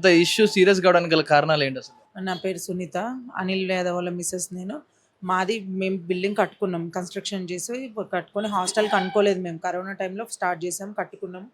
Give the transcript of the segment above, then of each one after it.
ఇంత issue serious కావడానికి గల కారణాలు ఏంటి అసలు? నా పేరు సునీత. అనిల్ యాదవ్ వాళ్ళ మిసెస్ నేను. మేము బిల్డింగ్ కట్టుకున్నాం, కన్స్ట్రక్షన్ చేసి కట్టుకొని హాస్టల్కి అనుకోలేదు. మేము కరోనా టైంలో స్టార్ట్ చేసాం, కట్టుకున్నాం.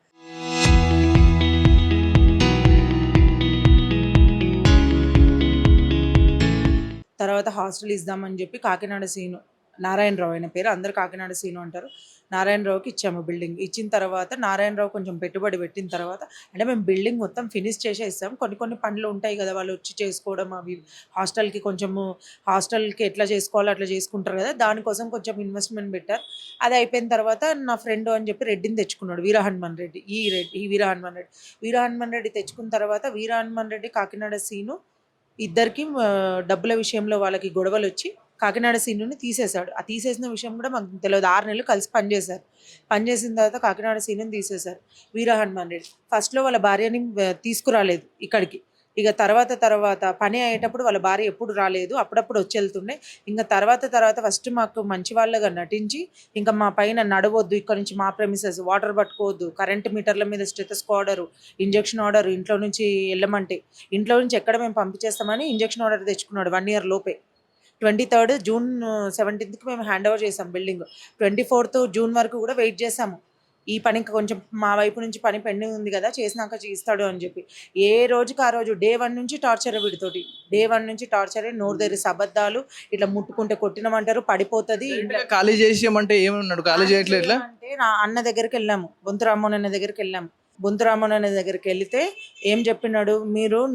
తర్వాత హాస్టల్ ఇద్దామని చెప్పి కాకినాడ సీను, నారాయణరావు ఆయన పేరు, అందరు కాకినాడ సీను అంటారు. నారాయణరావుకి ఇచ్చాము బిల్డింగ్. ఇచ్చిన తర్వాత నారాయణరావు కొంచెం పెట్టుబడి పెట్టిన తర్వాత, అంటే మేము బిల్డింగ్ మొత్తం ఫినిష్ చేసే ఇస్తాం. కొన్ని కొన్ని పనులు ఉంటాయి కదా, వాళ్ళు వచ్చి చేసుకోవడం, అవి హాస్టల్కి కొంచెము, హాస్టల్కి ఎట్లా చేసుకోవాలో అట్లా చేసుకుంటారు కదా, దానికోసం కొంచెం ఇన్వెస్ట్మెంట్ పెట్టారు. అది అయిపోయిన తర్వాత నా ఫ్రెండ్ అని చెప్పి రెడ్డిని తెచ్చుకున్నాడు, వీరహనుమాన్ రెడ్డి. ఈ వీరహనుమాన్ రెడ్డి తెచ్చుకున్న తర్వాత వీరహనుమాన్ రెడ్డి, కాకినాడ సీను ఇద్దరికి డబ్బుల విషయంలో వాళ్ళకి గొడవలు వచ్చి కాకినాడ సీనుని తీసేశాడు. ఆ తీసేసిన విషయం కూడా మాకు తెలియదు. 6 నెలలు కలిసి పనిచేశారు. పనిచేసిన తర్వాత కాకినాడ సీనుని తీసేశారు. వీరహనుమాన్ రెడ్డి ఫస్ట్లో వాళ్ళ భార్యని తీసుకురాలేదు ఇక్కడికి. ఇక తర్వాత పని అయ్యేటప్పుడు వాళ్ళ భార్య ఎప్పుడు రాలేదు, అప్పుడప్పుడు వచ్చి వెళ్తుండే. ఇంకా తర్వాత ఫస్ట్ మాకు మంచి వాళ్ళగా నటించి, ఇంకా మా పైన నడవద్దు, ఇక్కడ నుంచి మా ప్రెమిసెస్, వాటర్ పట్టుకోవద్దు, కరెంట్ మీటర్ల మీద స్టెథోస్కోప్ ఆర్డర్, ఇంజక్షన్ ఆర్డర్, ఇంట్లో నుంచి వెళ్ళమంటే ఇంట్లో నుంచి ఎక్కడ మేము పంపించేస్తామని ఇంజక్షన్ ఆర్డర్ తెచ్చుకున్నాడు 1 year లోపే. 23rd June 17th మేము హ్యాండ్ ఓవర్ చేసాం బిల్డింగ్. 24th June వరకు కూడా వెయిట్ చేసాము. ఈ పని ఇంకా కొంచెం మా వైపు నుంచి పని పెండింగ్ ఉంది కదా, చేసినాక చేస్తాడు అని చెప్పి. ఏ రోజుకి ఆ రోజు డే 1 నుంచి టార్చర్. వీడితోటి డే 1 నుంచి టార్చరే. నోరు తెరిసి అబద్ధాలు, ఇట్లా ముట్టుకుంటే కొట్టినమంటారు, పడిపోతుంది. ఖాళీ చేసేయమంటే ఏమన్నాడు? ఖాళీ చేయట్లేదు అంటే నా అన్న దగ్గరికి వెళ్ళాము, బొంతురామ్మోన్ అన్న దగ్గరికి వెళ్ళాము. బొంతురామ్మోన్ అన్న దగ్గరికి వెళితే ఏం చెప్పినాడు,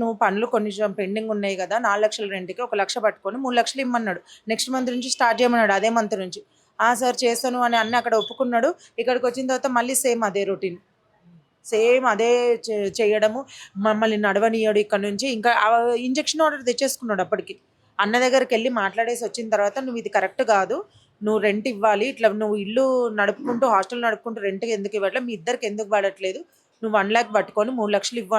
నువ్వు పనులు కొన్ని పెండింగ్ ఉన్నాయి కదా, 4 లక్షల రెంట్కి 1 లక్ష పట్టుకొని 3 లక్షలు ఇమ్మన్నాడు. నెక్స్ట్ మంత్ నుంచి స్టార్ట్ చేయమన్నాడు, అదే మంత్ నుంచి. సార్ చేస్తాను అని అన్న అక్కడ ఒప్పుకున్నాడు. ఇక్కడికి వచ్చిన తర్వాత మళ్ళీ సేమ్ అదే రొటీన్, సేమ్ అదే చేయడము. మమ్మల్ని నడవనీయడు ఇక్కడ నుంచి. ఇంకా ఇంజక్షన్ ఆర్డర్ తెచ్చేసుకున్నాడు. అప్పటికి అన్న దగ్గరికి వెళ్ళి మాట్లాడేసి వచ్చిన తర్వాత, నువ్వు ఇది కరెక్ట్ కాదు, నువ్వు రెంట్ ఇవ్వాలి, ఇట్లా నువ్వు ఇల్లు నడుపుకుంటూ హాస్టల్ నడుపుకుంటూ రెంట్కి ఎందుకు ఇవ్వట్లేదు, మీ ఇద్దరికి ఎందుకు పడట్లేదు, నువ్వు 1 lakh పట్టుకొని 3 లక్షలు ఇవ్వు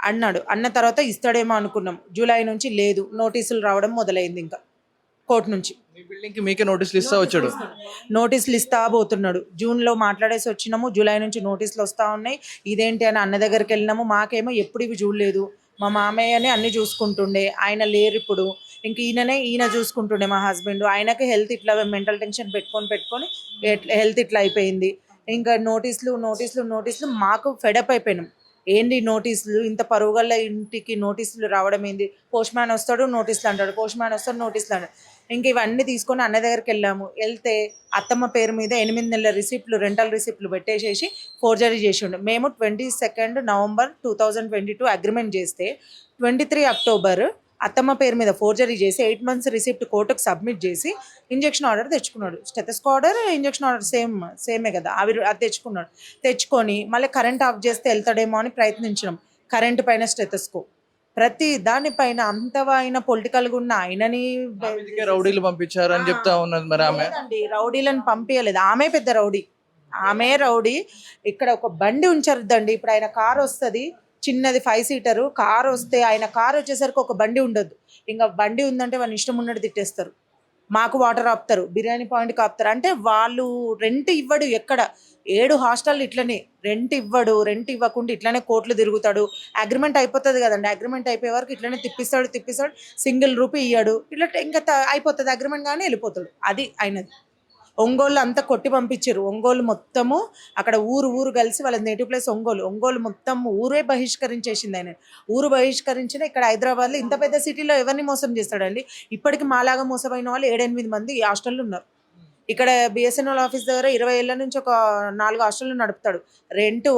అన్నాడు. అన్న తర్వాత ఇస్తాడేమో అనుకున్నాం. జూలై నుంచి లేదు, నోటీసులు రావడం మొదలైంది. ఇంకా కోర్టు నుంచి మీకే నోటీసులు ఇస్తా వచ్చాడు. నోటీసులు ఇస్తా పోతున్నాడు. జూన్లో మాట్లాడేసి వచ్చినాము, జూలై నుంచి నోటీసులు వస్తూ ఉన్నాయి. ఇదేంటి అని అన్న దగ్గరికి వెళ్ళినాము. మాకేమో ఎప్పుడు ఇవి చూడలేదు, మా మామయ్యనే అన్ని చూసుకుంటుండే, ఆయన లేరు ఇప్పుడు. ఇంక ఈయన చూసుకుంటుండే మా హస్బెండ్. ఆయనకి హెల్త్ ఇట్లా మెంటల్ టెన్షన్ పెట్టుకొని హెల్త్ ఇట్లా అయిపోయింది. ఇంకా నోటీసులు మాకు ఫెడప్ అయిపోయినాం. ఏంటి నోటీసులు, ఇంత పరుగుల ఇంటికి నోటీసులు రావడం ఏంది, పోస్ట్ మ్యాన్ వస్తాడు నోటీసులు అంటాడు, పోస్ట్ మ్యాన్ వస్తాడు నోటీసులు అంటాడు. ఇంక ఇవన్నీ తీసుకొని అన్న దగ్గరికి వెళ్ళాము. వెళ్తే అత్తమ్మ పేరు మీద 8 నెలల రిసిప్ట్లు, రెంటల్ రిసిప్ట్లు పెట్టేసేసి ఫోర్జరీ చేసిండు. మేము 22 November 2022 అగ్రిమెంట్ చేస్తే 23 October అత్తమ్మ పేరు మీద ఫోర్జరీ చేసి 8 months రిసిప్ట్ కోర్టుకు సబ్మిట్ చేసి ఇంజక్షన్ ఆర్డర్ తెచ్చుకున్నాడు. స్టెథోస్కోప్ ఆర్డర్, ఇంజక్షన్ ఆర్డర్ సేమే కదా, అది తెచ్చుకున్నాడు. తెచ్చుకొని మళ్ళీ కరెంట్ ఆఫ్ చేస్తే వెళ్తాడేమో అని ప్రయత్నించినాం. కరెంట్ పైన స్టెథోస్కోప్, ప్రతి దానిపైన అంతవైన పొలిటికల్గా ఉన్న ఆయనని రౌడీలు పంపించారు అని చెప్తా ఉన్నది. మరి ఆమె రౌడీలను పంపించలేదు, ఆమె పెద్ద రౌడీ. ఇక్కడ ఒక బండి ఉంచరుద్దండి. ఇప్పుడు ఆయన కారు వస్తుంది, చిన్నది 5-seater కారు వస్తే, ఆయన కారు వచ్చేసరికి ఒక బండి ఉండదు. ఇంకా బండి ఉందంటే వాళ్ళని ఇష్టం ఉన్నట్టు తిట్టేస్తారు. మాకు వాటర్ ఆపుతారు, బిర్యానీ పాయింట్కి ఆపుతారు. అంటే వాళ్ళు రెంట్ ఇవ్వడు. ఎక్కడ 7 హాస్టల్ ఇట్లనే రెంట్ ఇవ్వకుండా ఇట్లనే కోర్టులు తిరుగుతాడు. అగ్రిమెంట్ అయిపోతుంది కదండి, అగ్రిమెంట్ అయిపోయే వరకు ఇట్లనే తిప్పిస్తాడు, సింగిల్ రూపీ ఇయ్యాడు. ఇట్లా ఇంకా అయిపోతుంది అగ్రిమెంట్, కానీ వెళ్ళిపోతాడు. అది అయినది. ఒంగోలు అంతా కొట్టి పంపించారు. ఒంగోలు మొత్తము అక్కడ ఊరు కలిసి, వాళ్ళ నేటివ్ ప్లేస్ ఒంగోలు మొత్తం ఊరే బహిష్కరించేసింది ఆయన. ఊరు బహిష్కరించిన ఇక్కడ హైదరాబాద్లో ఇంత పెద్ద సిటీలో ఎవరిని మోసం చేస్తాడండి. ఇప్పటికి మాలాగా మోసపోయిన వాళ్ళు 7-8 మంది ఈ హాస్టల్లో ఉన్నారు. ఇక్కడ బిఎస్ఎన్ఎల్ ఆఫీస్ దగ్గర 20 ఏళ్ళ నుంచి ఒక 4 హాస్టళ్ళు నడుపుతాడు.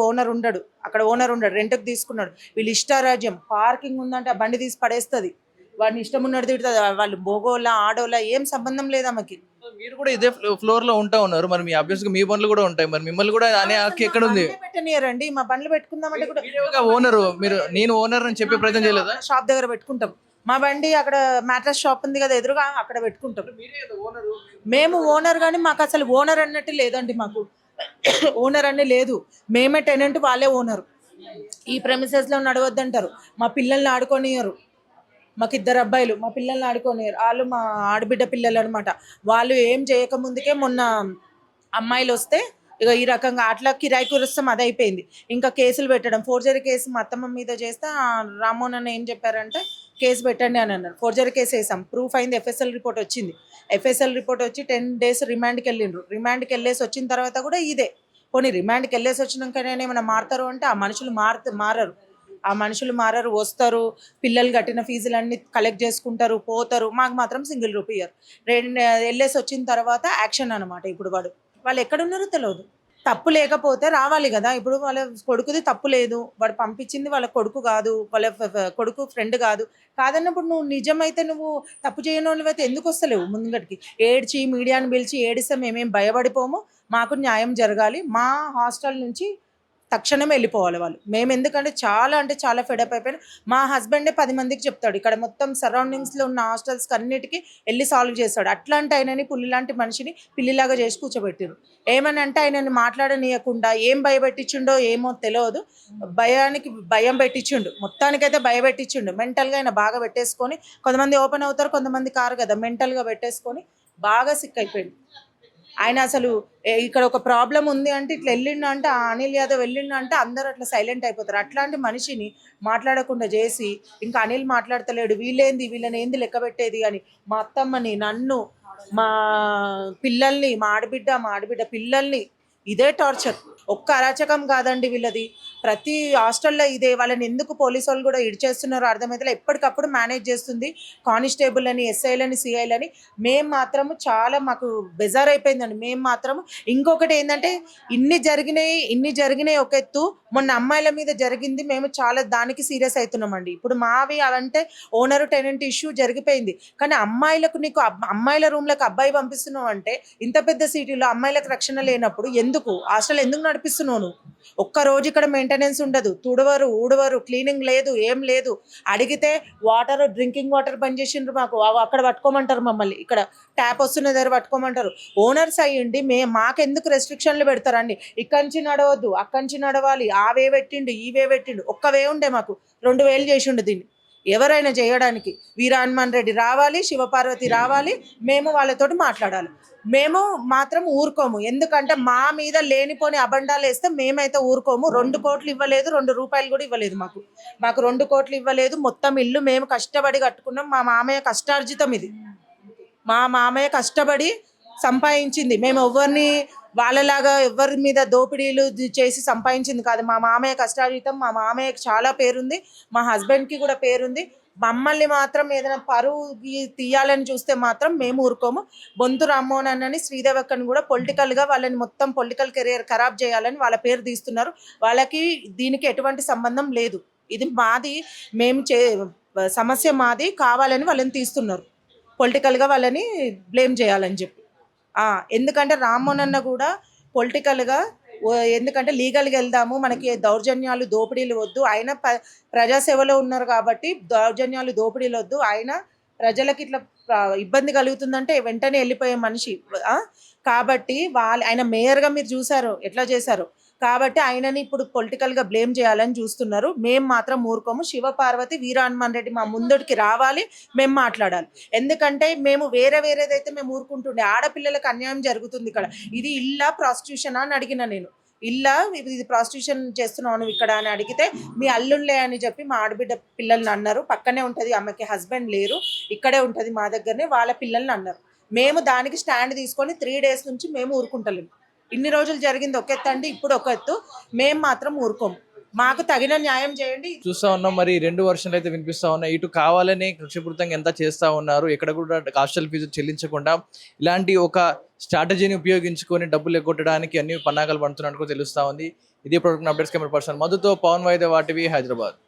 ఓనర్ ఉండడు, రెంట్కి తీసుకున్నాడు. వీళ్ళు ఇష్టారాజ్యం. పార్కింగ్ ఉందంటే ఆ బండి తీసి పడేస్తుంది, వాడిని ఇష్టం ఉన్నట్టు తిడుతుంది. వాళ్ళు బోగోలా ఆడోలా ఏం సంబంధం లేదు ఆమెకి. మీరు కూడా ఇదే ఫ్లోర్ లో ఉంటా ఉన్నారు, మరి మీ అభ్యర్థిగా మీ బండ్లు కూడా ఉంటాయి, మరి మిమ్మల్ని కూడా అనే హక్కు ఎక్కడ ఉంది? పెట్టనియరండి, మా బండ్లు పెట్టుకుందామంటే కూడా. ఓనరు మీరు, నేను ఓనర్ అని చెప్పే ప్రయత్నం చేయలేదా? షాప్ దగ్గర పెట్టుకుంటాం. మా బండి అక్కడ మ్యాట్రస్ షాప్ ఉంది కదా ఎదురుగా, అక్కడ పెట్టుకుంటాం. మేము ఓనర్, కానీ మాకు అసలు ఓనర్ అన్నట్టు లేదండి. మాకు ఓనర్ అనే లేదు, మేమే టెనెంట్, వాళ్ళే ఓనరు. ఈ ప్రెమిసెస్లో నడవద్దంటారు. మా పిల్లల్ని ఆడుకోనియరు. మాకు 2 అబ్బాయిలు, మా పిల్లల్ని ఆడుకోనియరు. వాళ్ళు మా ఆడబిడ్డ పిల్లలు అనమాట. వాళ్ళు ఏం చేయకముందుకే మొన్న అమ్మాయిలు వస్తే ఇక ఈ రకంగా అట్లా కిరాయి కురుస్తాం అది అయిపోయింది. ఇంకా కేసులు పెట్టడం, ఫోర్జరీ కేసు మా అత్తమ్మ మీద చేస్తే రామ్మోహన్ అన్న ఏం చెప్పారంటే కేసు పెట్టండి అని అన్నారు. ఫోర్జరీ కేసు వేసాం, ప్రూఫ్ అయింది, ఎఫ్ఎస్ఎల్ రిపోర్ట్ వచ్చింది. ఎఫ్ఎస్ఎల్ రిపోర్ట్ వచ్చి 10 days రిమాండ్కి వెళ్ళిండ్రు. రిమాండ్కి వెళ్ళేసి వచ్చిన తర్వాత కూడా ఇదే. పోనీ రిమాండ్కి వెళ్ళేసి వచ్చినాకనే ఏమైనా మారుతారు అంటే ఆ మనుషులు మారరు. ఆ మనుషులు మారరు, వస్తారు, పిల్లలు కట్టిన ఫీజులన్నీ కలెక్ట్ చేసుకుంటారు, పోతారు. మాకు మాత్రం సింగిల్ రూపీ ఇయ్యరు. వెళ్ళేసి వచ్చిన తర్వాత యాక్షన్ అనమాట. ఇప్పుడు వాళ్ళు ఎక్కడున్నారో తెలియదు. తప్పు లేకపోతే రావాలి కదా. ఇప్పుడు వాళ్ళ కొడుకుది తప్పు లేదు, వాడు పంపించింది వాళ్ళ కొడుకు కాదు, వాళ్ళ కొడుకు ఫ్రెండ్ కాదన్నప్పుడు నువ్వు నిజమైతే నువ్వు తప్పు చేయని వాళ్ళైతే ఎందుకు వస్తలేవు ముందుగటికి? ఏడ్చి మీడియాని పిలిచి ఏడిస్తే మేమేం భయపడిపోము. మాకు న్యాయం జరగాలి. మా హాస్టల్ నుంచి తక్షణమే వెళ్ళిపోవాలి వాళ్ళు. మేము ఎందుకంటే చాలా ఫెడప్ అయిపోయినా. మా హస్బెండే 10 మందికి చెప్తాడు, ఇక్కడ మొత్తం సరౌండింగ్స్లో ఉన్న హాస్టల్స్కి అన్నిటికీ వెళ్ళి సాల్వ్ చేస్తాడు. అట్లాంటి ఆయనని పుల్లి లాంటి మనిషిని పిల్లిలాగా చేసి కూర్చోబెట్టారు. ఏమని అంటే ఆయనని మాట్లాడనీయకుండా ఏం భయపెట్టించిండో ఏమో తెలియదు, భయం పెట్టించిండు. మొత్తానికైతే భయపెట్టించిండు. మెంటల్గా ఆయన బాగా పెట్టేసుకొని, కొంతమంది ఓపెన్ అవుతారు, కొంతమంది కారు కదా, మెంటల్గా పెట్టేసుకొని బాగా సిక్ అయిపోయింది ఆయన. అసలు ఇక్కడ ఒక ప్రాబ్లం ఉంది అంటే ఇట్లా వెళ్ళిండు అంటే, అనిల్ యాదవ్ వెళ్ళిండు అంటే అందరూ అట్లా సైలెంట్ అయిపోతారు. అట్లాంటి మనిషిని మాట్లాడకుండా చేసి, ఇంకా అనిల్ మాట్లాడతలేడు, వీళ్ళని ఏంది లెక్క పెట్టేది అని మా అత్తమ్మని, నన్ను, మా పిల్లల్ని, మా ఆడబిడ్డ పిల్లల్ని ఇదే టార్చర్. ఒక్క అరాచకం కాదండి వీళ్ళది, ప్రతి హాస్టల్లో ఇదే. వాళ్ళని ఎందుకు పోలీసు వాళ్ళు కూడా ఇడిచేస్తున్నారో అర్థమైతే. ఎప్పటికప్పుడు మేనేజ్ చేస్తుంది కానిస్టేబుల్ అని, ఎస్ఐలని, సిఐలని. మేము మాత్రము మాకు బెజార్ అయిపోయిందండి. మేము మాత్రం ఇంకొకటి ఏంటంటే, ఇన్ని జరిగినాయి ఒక ఎత్తు, మొన్న అమ్మాయిల మీద జరిగింది, మేము చాలా దానికి సీరియస్ అవుతున్నామండి. ఇప్పుడు మావి అవంటే ఓనరు టెనెంట్ ఇష్యూ జరిగిపోయింది, కానీ నీకు అమ్మాయిల రూమ్లకు అబ్బాయి పంపిస్తున్నావు అంటే, ఇంత పెద్ద సిటీలో అమ్మాయిలకు రక్షణ లేనప్పుడు ఎందుకు హాస్టల్ ఎందుకు నడిపిస్తున్నావు? ఒక్కరోజు ఇక్కడ మెయింటెనెన్స్ ఉండదు, ఊడవరు, క్లీనింగ్ లేదు, ఏం లేదు. అడిగితే డ్రింకింగ్ వాటర్ బంద్ చేసిండ్రు. మాకు అక్కడ పట్టుకోమంటారు మమ్మల్ని, ఇక్కడ ట్యాప్ వస్తున్న దగ్గర పట్టుకోమంటారు. ఓనర్స్ అయ్యిండి మాకెందుకు రెస్ట్రిక్షన్లు పెడతారండి? ఇక్కడి నుంచి నడవద్దు, అక్కడి నుంచి నడవాలి, ఆవే పెట్టిండు, ఈవే పెట్టిండు. ఒక్కవే ఉండే, మాకు 2000 చేసిండు దీన్ని. ఎవరైనా చేయడానికి వీర హనుమాన్ రెడ్డి రావాలి, శివపార్వతి రావాలి, మేము వాళ్ళతోటి మాట్లాడాలి. మేము మాత్రం ఊరుకోము, ఎందుకంటే మా మీద లేనిపోని అబండాలు వేస్తే మేమైతే ఊరుకోము. 2 కోట్లు ఇవ్వలేదు, 2 రూపాయలు కూడా ఇవ్వలేదు. మాకు 2 కోట్లు ఇవ్వలేదు. మొత్తం ఇల్లు మేము కష్టపడి కట్టుకున్నాం. మా మామయ్య కష్టార్జితం ఇది, మా మామయ్య కష్టపడి సంపాదించింది. మేము వాళ్ళలాగా ఎవరి మీద దోపిడీలు చేసి సంపాదించింది కాదు. మా మామయ్య కష్టార్జితం. మా మామయ్యకి చాలా పేరుంది, మా హస్బెండ్కి కూడా పేరుంది. మమ్మల్ని మాత్రం ఏదైనా పరువు తీయాలని చూస్తే మాత్రం మేము ఊరుకోము. బొంతు రామ్మోహన్ అన్నని, శ్రీదేవి అక్కని కూడా పొలిటికల్గా వాళ్ళని మొత్తం పొలిటికల్ కెరియర్ ఖరాబ్ చేయాలని వాళ్ళ పేరు తీస్తున్నారు. వాళ్ళకి దీనికి ఎటువంటి సంబంధం లేదు. ఇది మాది, సమస్య మాది, కావాలని వాళ్ళని తీస్తున్నారు, పొలిటికల్గా వాళ్ళని బ్లేమ్ చేయాలని చెప్పి. ఎందుకంటే రామ్మోహన్ అన్న కూడా పొలిటికల్గా, ఎందుకంటే లీగల్గా వెళ్దాము, మనకి దౌర్జన్యాలు దోపిడీలు వద్దు. ఆయన ప్రజాసేవలో ఉన్నారు కాబట్టి దౌర్జన్యాలు దోపిడీలు వద్దు. ఆయన ప్రజలకి ఇట్లా ఇబ్బంది కలుగుతుందంటే వెంటనే వెళ్ళిపోయే మనిషి. కాబట్టి ఆయన మేయర్గా మీరు చూసారు ఎట్లా చేశారు. కాబట్టి ఆయనని ఇప్పుడు పొలిటికల్గా బ్లేమ్ చేయాలని చూస్తున్నారు. మేము మాత్రం ఊరుకోము. శివపార్వతి, వీర హనుమాన్ రెడ్డి మా ముందటికి రావాలి, మేము మాట్లాడాలి. ఎందుకంటే మేము వేరేదైతే మేము ఊరుకుంటుండే. ఆడపిల్లలకు అన్యాయం జరుగుతుంది ఇక్కడ. ఇది ఇల్లా ప్రాస్టిట్యూషన్ అని అడిగిన నేను. ఇది ప్రాస్టిట్యూషన్ చేస్తున్నావు నువ్వు ఇక్కడ అని అడిగితే, మీ అల్లుళ్ళే అని చెప్పి మా ఆడబిడ్డ పిల్లల్ని అన్నారు. పక్కనే ఉంటుంది, ఆమెకి హస్బెండ్ లేరు, ఇక్కడే ఉంటుంది మా దగ్గరనే, వాళ్ళ పిల్లల్ని అన్నారు. మేము దానికి స్టాండ్ తీసుకొని 3 days నుంచి మేము ఊరుకుంటలేము. ఇన్ని రోజులు జరిగింది ఒక ఎత్తు అండి, ఇప్పుడు ఒక ఎత్తు. మేము మాత్రం ఊరుకోము. మాకు తగిన న్యాయం చేయండి. చూస్తా ఉన్నాం మరి 2 వర్షన్లు అయితే వినిపిస్తా ఉన్నాయి. ఇటు కావాలని కక్షపూరితంగా ఎంత చేస్తా ఉన్నారు, ఎక్కడ కూడా హాస్టల్ ఫీజు చెల్లించకుండా ఇలాంటి ఒక స్ట్రాటజీని ఉపయోగించుకొని డబ్బులు ఎగ్గొట్టడానికి అన్ని పన్నాగాలు పడుతున్నట్టు తెలుస్తా ఉంది. ఇదే ప్రోడక్ట్ అప్డేట్స్ కెమెరా పర్సన్ మధుతో పవన్ వైద్య వాటివి, హైదరాబాద్.